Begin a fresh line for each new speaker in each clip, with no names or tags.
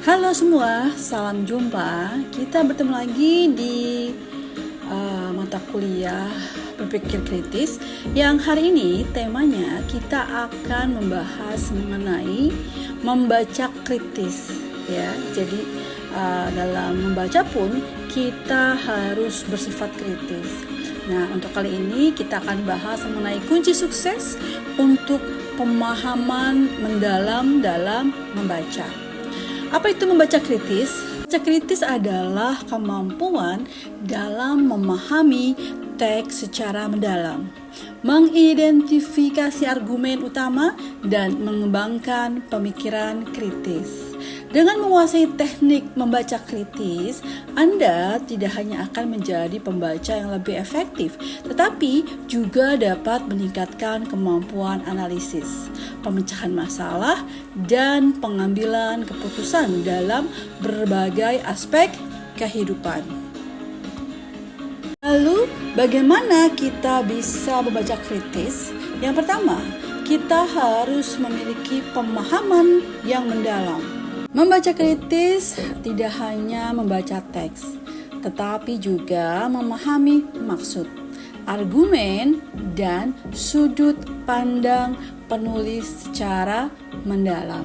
Halo semua, salam jumpa. Kita bertemu lagi di mata kuliah berpikir kritis yang hari ini temanya kita akan membahas mengenai membaca kritis ya. Jadi dalam membaca pun kita harus bersifat kritis. Nah, untuk kali ini kita akan bahas mengenai kunci sukses untuk pemahaman mendalam dalam membaca. Apa itu membaca kritis? Membaca kritis adalah kemampuan dalam memahami teks secara mendalam, mengidentifikasi argumen utama, dan mengembangkan pemikiran kritis. Dengan menguasai teknik membaca kritis, Anda tidak hanya akan menjadi pembaca yang lebih efektif, tetapi juga dapat meningkatkan kemampuan analisis, pemecahan masalah, dan pengambilan keputusan dalam berbagai aspek kehidupan. Lalu, bagaimana kita bisa membaca kritis? Yang pertama, kita harus memiliki pemahaman yang mendalam. Membaca kritis tidak hanya membaca teks, tetapi juga memahami maksud, argumen, dan sudut pandang penulis secara mendalam.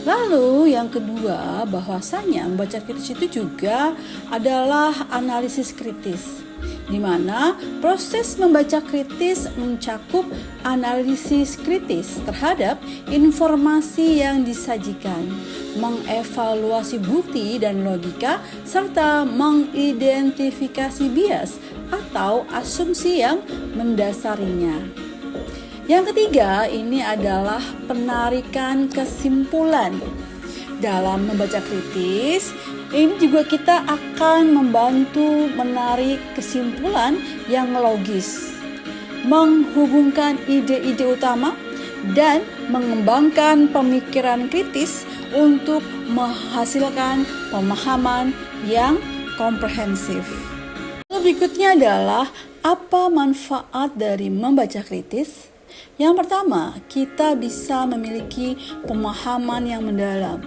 Lalu yang kedua, bahwasanya membaca kritis itu juga adalah analisis kritis, di mana proses membaca kritis mencakup analisis kritis terhadap informasi yang disajikan, mengevaluasi bukti dan logika, serta mengidentifikasi bias atau asumsi yang mendasarinya. Yang ketiga, ini adalah penarikan kesimpulan. Dalam membaca kritis, ini juga kita akan membantu menarik kesimpulan yang logis, menghubungkan ide-ide utama, dan mengembangkan pemikiran kritis untuk menghasilkan pemahaman yang komprehensif. Lalu berikutnya adalah apa manfaat dari membaca kritis? Yang pertama, kita bisa memiliki pemahaman yang mendalam.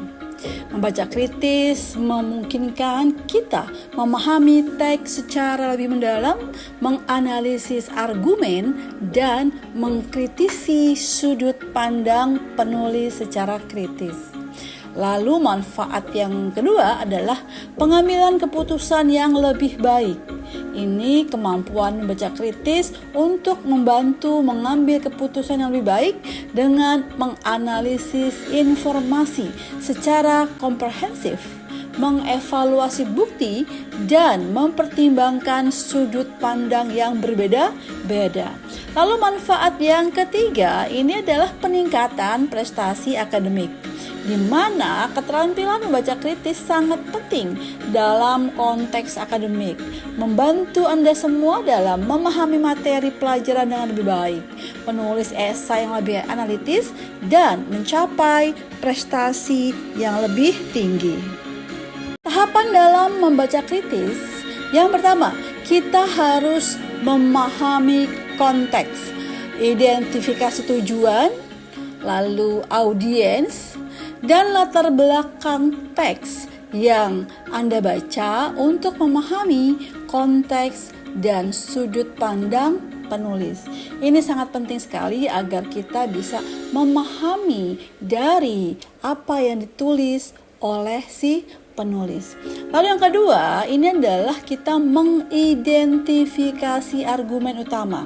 Membaca kritis memungkinkan kita memahami teks secara lebih mendalam, menganalisis argumen, dan mengkritisi sudut pandang penulis secara kritis. Lalu manfaat yang kedua adalah pengambilan keputusan yang lebih baik. Ini kemampuan membaca kritis untuk membantu mengambil keputusan yang lebih baik dengan menganalisis informasi secara komprehensif, mengevaluasi bukti, dan mempertimbangkan sudut pandang yang berbeda-beda. Lalu manfaat yang ketiga ini adalah peningkatan prestasi akademik, di mana keterampilan membaca kritis sangat penting dalam konteks akademik, membantu Anda semua dalam memahami materi pelajaran dengan lebih baik, menulis esai yang lebih analitis, dan mencapai prestasi yang lebih tinggi. Tahapan dalam membaca kritis, yang pertama, kita harus memahami konteks, identifikasi tujuan, lalu audiens, dan latar belakang teks yang Anda baca untuk memahami konteks dan sudut pandang penulis. Ini sangat penting sekali agar kita bisa memahami dari apa yang ditulis oleh si penulis. Lalu yang kedua, ini adalah kita mengidentifikasi argumen utama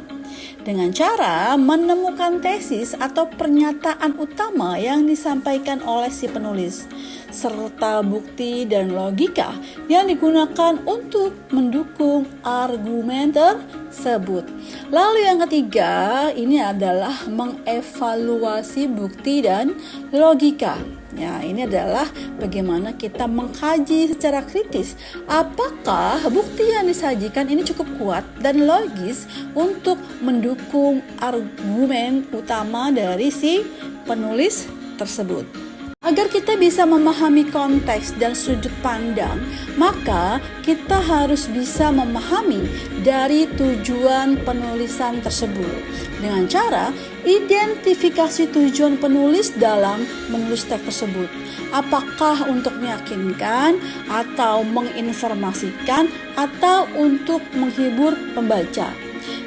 dengan cara menemukan tesis atau pernyataan utama yang disampaikan oleh si penulis, serta bukti dan logika yang digunakan untuk mendukung argumen tersebut. Lalu yang ketiga, ini adalah mengevaluasi bukti dan logika. Ya, ini adalah bagaimana kita mengkaji secara kritis apakah bukti yang disajikan ini cukup kuat dan logis untuk mendukung argumen utama dari si penulis tersebut. Agar kita bisa memahami konteks dan sudut pandang, maka kita harus bisa memahami dari tujuan penulisan tersebut dengan cara identifikasi tujuan penulis dalam menulis teks tersebut. Apakah untuk meyakinkan atau menginformasikan atau untuk menghibur pembaca.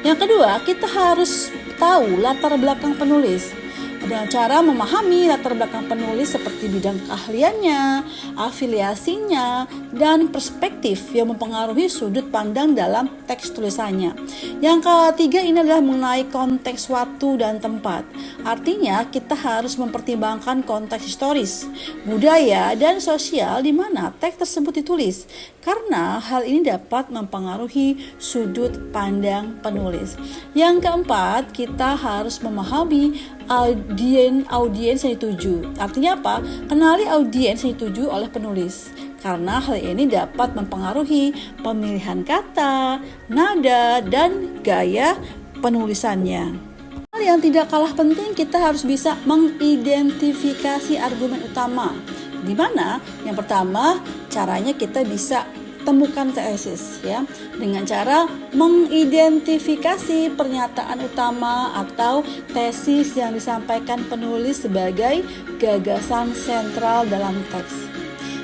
Yang kedua, kita harus tahu latar belakang penulis dengan cara memahami latar belakang penulis seperti bidang keahliannya, afiliasinya, dan perspektif yang mempengaruhi sudut pandang dalam teks tulisannya. Yang ketiga ini adalah mengenai konteks waktu dan tempat. Artinya kita harus mempertimbangkan konteks historis, budaya, dan sosial di mana teks tersebut ditulis, karena hal ini dapat mempengaruhi sudut pandang penulis. Yang keempat, kita harus memahami audiens yang dituju. Artinya apa? Kenali audiens yang dituju oleh penulis, karena hal ini dapat mempengaruhi pemilihan kata, nada, dan gaya penulisannya. Hal yang tidak kalah penting, kita harus bisa mengidentifikasi argumen utama, di mana yang pertama caranya kita bisa temukan tesis ya, dengan cara mengidentifikasi pernyataan utama atau tesis yang disampaikan penulis sebagai gagasan sentral dalam teks.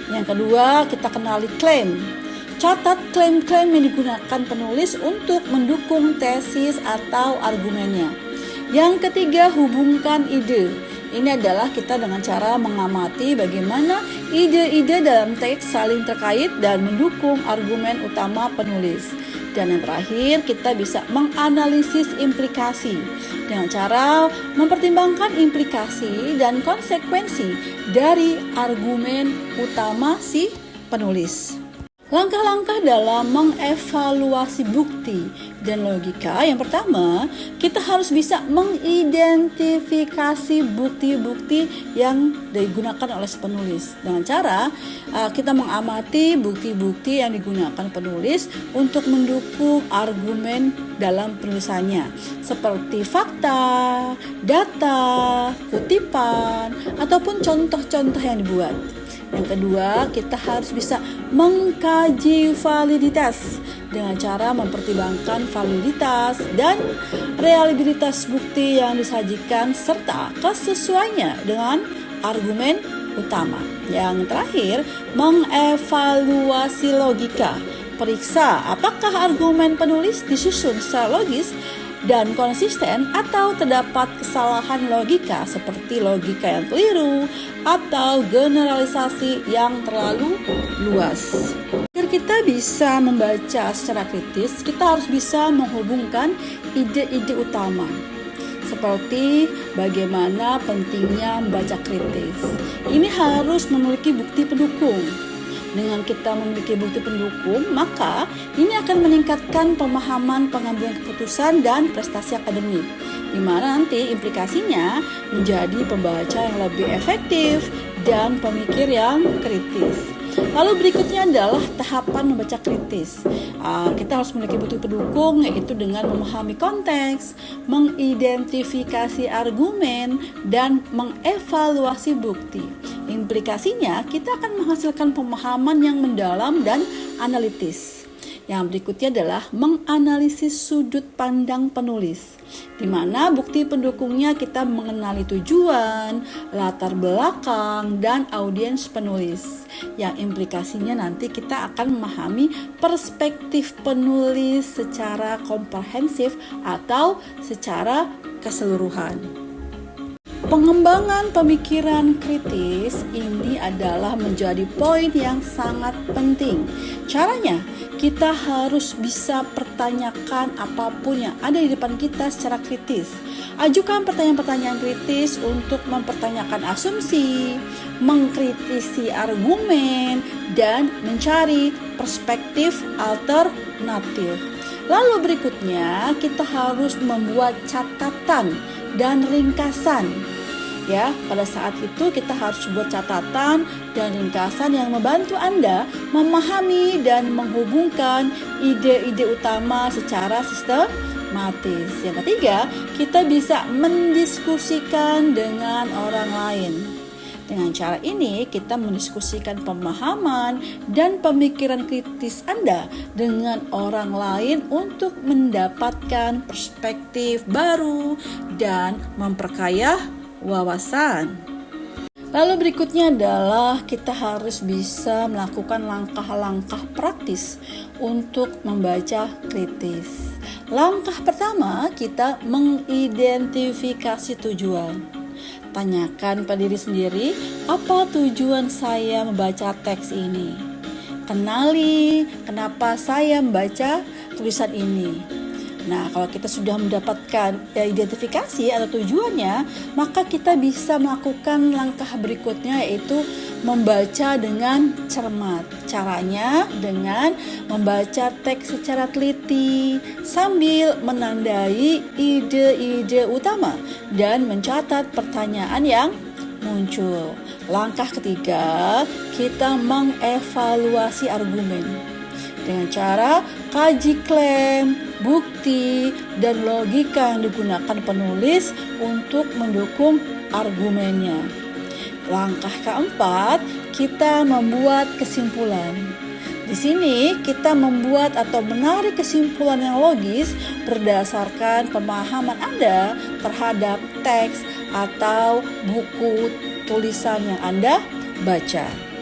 Yang kedua, kita kenali klaim. Catat klaim-klaim yang digunakan penulis untuk mendukung tesis atau argumennya. Yang ketiga, hubungkan ide. Ini adalah kita dengan cara mengamati bagaimana ide-ide dalam teks saling terkait dan mendukung argumen utama penulis. Dan yang terakhir, kita bisa menganalisis implikasi dengan cara mempertimbangkan implikasi dan konsekuensi dari argumen utama si penulis. Langkah-langkah dalam mengevaluasi bukti dan logika. Yang pertama, kita harus bisa mengidentifikasi bukti-bukti yang digunakan oleh penulis dengan cara kita mengamati bukti-bukti yang digunakan penulis untuk mendukung argumen dalam penulisannya, seperti fakta, data, kutipan, ataupun contoh-contoh yang dibuat. Yang kedua, kita harus bisa mengkaji validitas dengan cara mempertimbangkan validitas dan reliabilitas bukti yang disajikan serta kesesuaiannya dengan argumen utama. Yang terakhir, mengevaluasi logika. Periksa apakah argumen penulis disusun secara logis dan konsisten atau terdapat kesalahan logika seperti logika yang keliru atau generalisasi yang terlalu luas. Agar kita bisa membaca secara kritis, kita harus bisa menghubungkan ide-ide utama seperti bagaimana pentingnya membaca kritis. Ini harus memiliki bukti pendukung. Dengan kita memiliki bukti pendukung, maka ini akan meningkatkan pemahaman pengambilan keputusan dan prestasi akademik, di mana nanti implikasinya menjadi pembaca yang lebih efektif dan pemikir yang kritis. Lalu berikutnya adalah tahapan membaca kritis. Kita harus memiliki bukti pendukung, yaitu dengan memahami konteks, mengidentifikasi argumen, dan mengevaluasi bukti. Implikasinya, kita akan menghasilkan pemahaman yang mendalam dan analitis. Yang berikutnya adalah menganalisis sudut pandang penulis, di mana bukti pendukungnya kita mengenali tujuan, latar belakang, dan audiens penulis. Yang implikasinya nanti kita akan memahami perspektif penulis secara komprehensif atau secara keseluruhan. Pengembangan pemikiran kritis ini adalah menjadi poin yang sangat penting. Caranya, kita harus bisa pertanyakan apapun yang ada di depan kita secara kritis. Ajukan pertanyaan-pertanyaan kritis untuk mempertanyakan asumsi, mengkritisi argumen, dan mencari perspektif alternatif. Lalu berikutnya, kita harus membuat catatan dan ringkasan. Ya, pada saat itu kita harus buat catatan dan ringkasan yang membantu Anda memahami dan menghubungkan ide-ide utama secara sistematis. Yang ketiga, kita bisa mendiskusikan dengan orang lain. Dengan cara ini, kita mendiskusikan pemahaman dan pemikiran kritis Anda dengan orang lain untuk mendapatkan perspektif baru dan memperkaya wawasan. Lalu berikutnya adalah kita harus bisa melakukan langkah-langkah praktis untuk membaca kritis. Langkah pertama, kita mengidentifikasi tujuan. Tanyakan pada diri sendiri, apa tujuan saya membaca teks ini? Kenali kenapa saya membaca tulisan ini. Nah, kalau kita sudah mendapatkan identifikasi atau tujuannya, maka kita bisa melakukan langkah berikutnya, yaitu membaca dengan cermat. Caranya dengan membaca teks secara teliti sambil menandai ide-ide utama dan mencatat pertanyaan yang muncul. Langkah ketiga, kita mengevaluasi argumen dengan cara kaji klaim, bukti, dan logika yang digunakan penulis untuk mendukung argumennya. Langkah keempat, kita membuat kesimpulan. Di sini kita membuat atau menarik kesimpulan yang logis berdasarkan pemahaman Anda terhadap teks atau buku tulisan yang Anda baca.